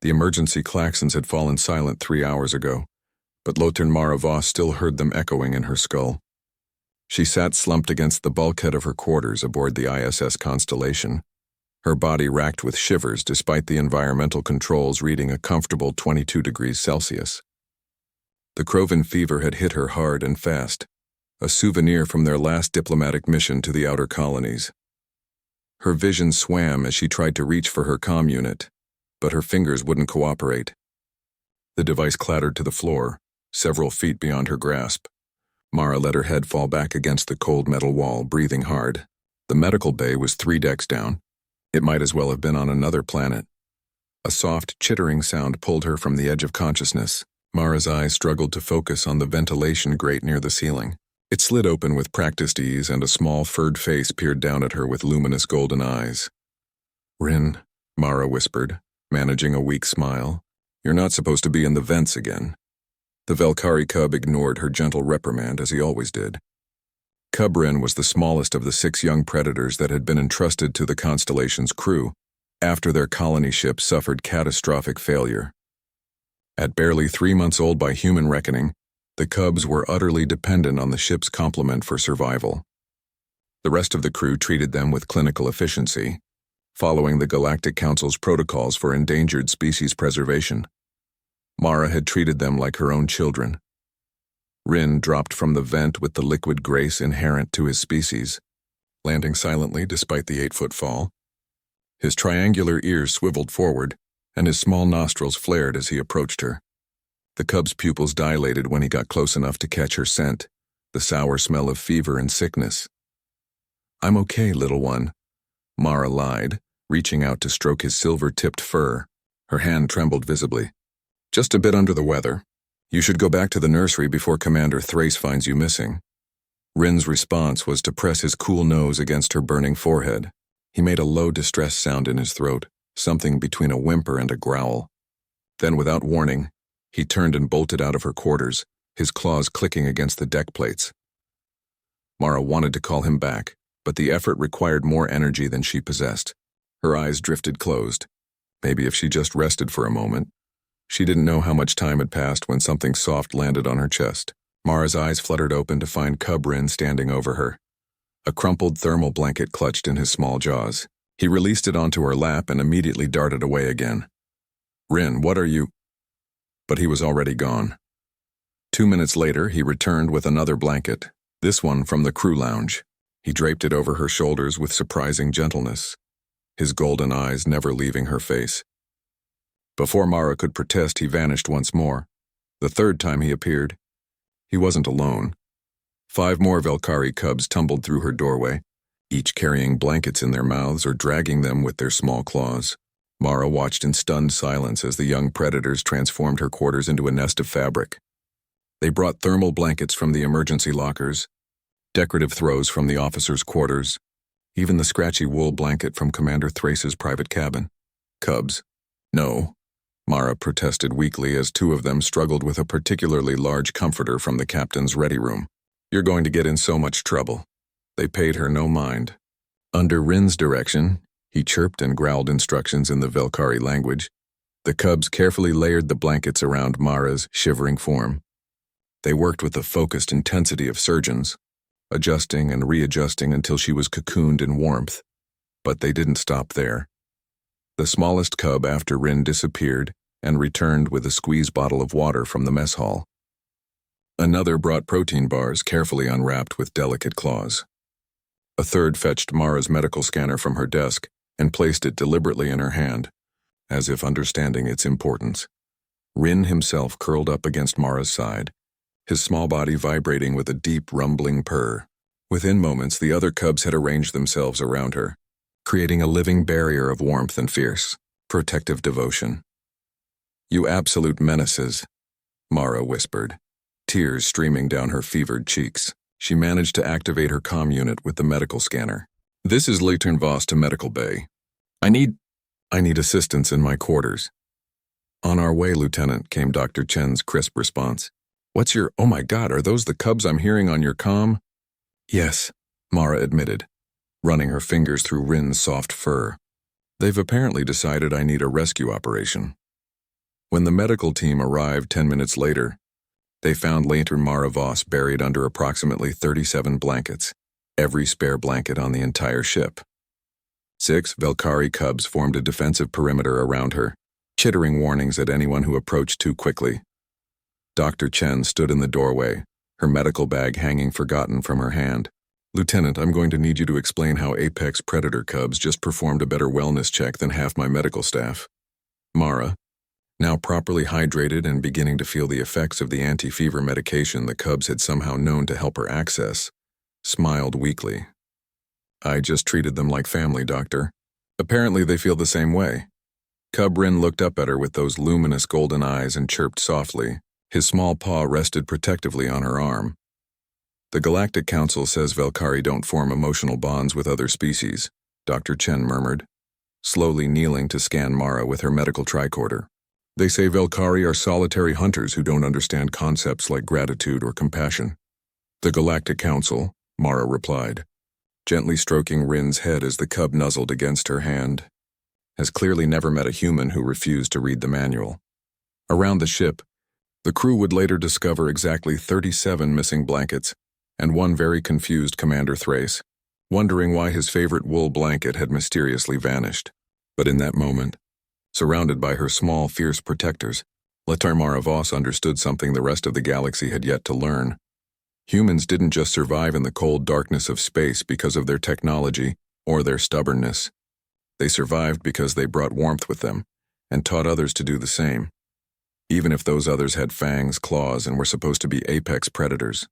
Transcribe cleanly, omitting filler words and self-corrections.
The emergency klaxons had fallen silent 3 hours ago, but Lothern Mara Voss still heard them echoing in her skull. She sat slumped against the bulkhead of her quarters aboard the ISS Constellation, her body racked with shivers despite the environmental controls reading a comfortable 22 degrees Celsius. The Crovan fever had hit her hard and fast, a souvenir from their last diplomatic mission to the outer colonies. Her vision swam as she tried to reach for her comm unit, but her fingers wouldn't cooperate. The device clattered to the floor, several feet beyond her grasp. Mara let her head fall back against the cold metal wall, breathing hard. The medical bay was 3 decks down. It might as well have been on another planet. A soft, chittering sound pulled her from the edge of consciousness. Mara's eyes struggled to focus on the ventilation grate near the ceiling. It slid open with practiced ease, and a small, furred face peered down at her with luminous golden eyes. "Rin," Mara whispered, managing a weak smile. "You're not supposed to be in the vents again." The Velkari cub ignored her gentle reprimand, as he always did. Cub Rin was the smallest of the 6 young predators that had been entrusted to the Constellation's crew after their colony ship suffered catastrophic failure. At barely 3 months old by human reckoning, the cubs were utterly dependent on the ship's complement for survival. The rest of the crew treated them with clinical efficiency, following the Galactic Council's protocols for endangered species preservation. Mara had treated them like her own children. Rin dropped from the vent with the liquid grace inherent to his species, landing silently despite the 8-foot fall. His triangular ears swiveled forward, and his small nostrils flared as he approached her. The cub's pupils dilated when he got close enough to catch her scent, the sour smell of fever and sickness. "I'm okay, little one," Mara lied, reaching out to stroke his silver-tipped fur. Her hand trembled visibly. "Just a bit under the weather. You should go back to the nursery before Commander Thrace finds you missing." Rin's response was to press his cool nose against her burning forehead. He made a low, distressed sound in his throat, something between a whimper and a growl. Then, without warning, he turned and bolted out of her quarters, his claws clicking against the deck plates. Mara wanted to call him back, but the effort required more energy than she possessed. Her eyes drifted closed. Maybe if she just rested for a moment. She didn't know how much time had passed when something soft landed on her chest. Mara's eyes fluttered open to find Cub Rin standing over her. A crumpled thermal blanket clutched in his small jaws. He released it onto her lap and immediately darted away again. "Rin, what are you—" But he was already gone. 2 minutes later, he returned with another blanket, this one from the crew lounge. He draped it over her shoulders with surprising gentleness, his golden eyes never leaving her face. Before Mara could protest, he vanished once more. The 3rd time he appeared, he wasn't alone. 5 more Velkari cubs tumbled through her doorway, each carrying blankets in their mouths or dragging them with their small claws. Mara watched in stunned silence as the young predators transformed her quarters into a nest of fabric. They brought thermal blankets from the emergency lockers, decorative throws from the officers' quarters, even the scratchy wool blanket from Commander Thrace's private cabin. "Cubs? No," Mara protested weakly as 2 of them struggled with a particularly large comforter from the captain's ready room. "You're going to get in so much trouble." They paid her no mind. Under Rin's direction, he chirped and growled instructions in the Velkari language. The cubs carefully layered the blankets around Mara's shivering form. They worked with the focused intensity of surgeons, adjusting and readjusting until she was cocooned in warmth. But they didn't stop there. The smallest cub after Rin disappeared and returned with a squeeze bottle of water from the mess hall. Another brought protein bars carefully unwrapped with delicate claws. A 3rd fetched Mara's medical scanner from her desk and placed it deliberately in her hand, as if understanding its importance. Rin himself curled up against Mara's side, his small body vibrating with a deep, rumbling purr. Within moments, the other cubs had arranged themselves around her, creating a living barrier of warmth and fierce, protective devotion. "You absolute menaces," Mara whispered, tears streaming down her fevered cheeks. She managed to activate her comm unit with the medical scanner. "This is Lothern Voss to Medical Bay. I need assistance in my quarters." "On our way, Lieutenant," came Dr. Chen's crisp response. "What's your— oh my God, are those the cubs I'm hearing on your comm?" "Yes," Mara admitted, running her fingers through Rin's soft fur. "They've apparently decided I need a rescue operation." When the medical team arrived 10 minutes later, they found Lantern Mara Voss buried under approximately 37 blankets, every spare blanket on the entire ship. 6 Velkari cubs formed a defensive perimeter around her, chittering warnings at anyone who approached too quickly. Dr. Chen stood in the doorway, her medical bag hanging forgotten from her hand. "Lieutenant, I'm going to need you to explain how Apex Predator cubs just performed a better wellness check than half my medical staff." Mara, now properly hydrated and beginning to feel the effects of the anti-fever medication the cubs had somehow known to help her access, smiled weakly. "I just treated them like family, Doctor. Apparently they feel the same way." Cub Rin looked up at her with those luminous golden eyes and chirped softly. His small paw rested protectively on her arm. "The Galactic Council says Velkari don't form emotional bonds with other species," Dr. Chen murmured, slowly kneeling to scan Mara with her medical tricorder. "They say Velkari are solitary hunters who don't understand concepts like gratitude or compassion." "The Galactic Council," Mara replied, gently stroking Rin's head as the cub nuzzled against her hand, "has clearly never met a human who refused to read the manual." Around the ship, the crew would later discover exactly 37 missing blankets and one very confused Commander Thrace, wondering why his favorite wool blanket had mysteriously vanished. But in that moment, surrounded by her small, fierce protectors, Lantern Mara Voss understood something the rest of the galaxy had yet to learn. Humans didn't just survive in the cold darkness of space because of their technology or their stubbornness. They survived because they brought warmth with them and taught others to do the same, even if those others had fangs, claws, and were supposed to be apex predators.